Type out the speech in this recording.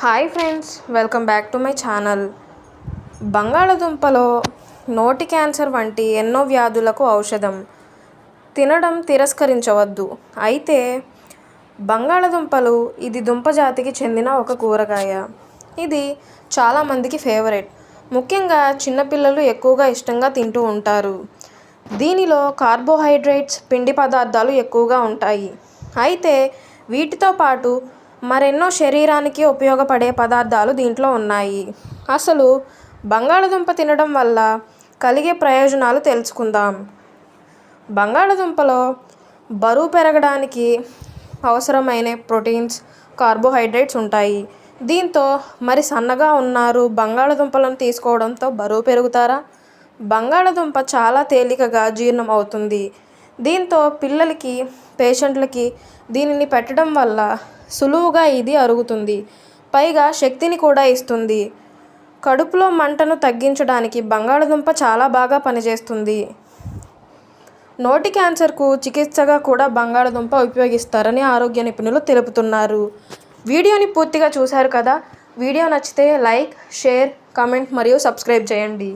Hi friends, welcome back to my channel. బంగాళదుంపలో నోటి cancer వంటి ఎన్నో వ్యాధులకు ఔషధం. తినడం తిరస్కరించవద్దు. అయితే బంగాళదుంపలు ఇది దుంప జాతికి చెందిన ఒక కూరగాయ. ఇది చాలామందికి ఫేవరెట్. ముఖ్యంగా చిన్నపిల్లలు ఎక్కువగా ఇష్టంగా తింటూ ఉంటారు. దీనిలో కార్బోహైడ్రేట్స్, పిండి పదార్థాలు ఎక్కువగా ఉంటాయి. అయితే వీటితో పాటు మరెన్నో శరీరానికి ఉపయోగపడే పదార్థాలు దీంట్లో ఉన్నాయి. అసలు బంగాళదుంప తినడం వల్ల కలిగే ప్రయోజనాలు తెలుసుకుందాం. బంగాళదుంపలో బరువు పెరగడానికి అవసరమైన ప్రోటీన్స్, కార్బోహైడ్రేట్స్ ఉంటాయి. దీంతో మరి సన్నగా ఉన్నారు, బంగాళదుంపలను తీసుకోవడంతో బరువు పెరుగుతారా? బంగాళదుంప చాలా తేలికగా జీర్ణం అవుతుంది. దీంతో పిల్లలకి, పేషెంట్లకి దీనిని పెట్టడం వల్ల సులువుగా ఇది అరుగుతుంది. పైగా శక్తిని కూడా ఇస్తుంది. కడుపులో మంటను తగ్గించడానికి బంగాళదుంప చాలా బాగా పనిచేస్తుంది. నోటి క్యాన్సర్కు చికిత్సగా కూడా బంగాళదుంప ఉపయోగిస్తారని ఆరోగ్య నిపుణులు తెలుపుతున్నారు. వీడియోని పూర్తిగా చూశారు కదా. వీడియో నచ్చితే లైక్, షేర్, కామెంట్ మరియు సబ్స్క్రైబ్ చేయండి.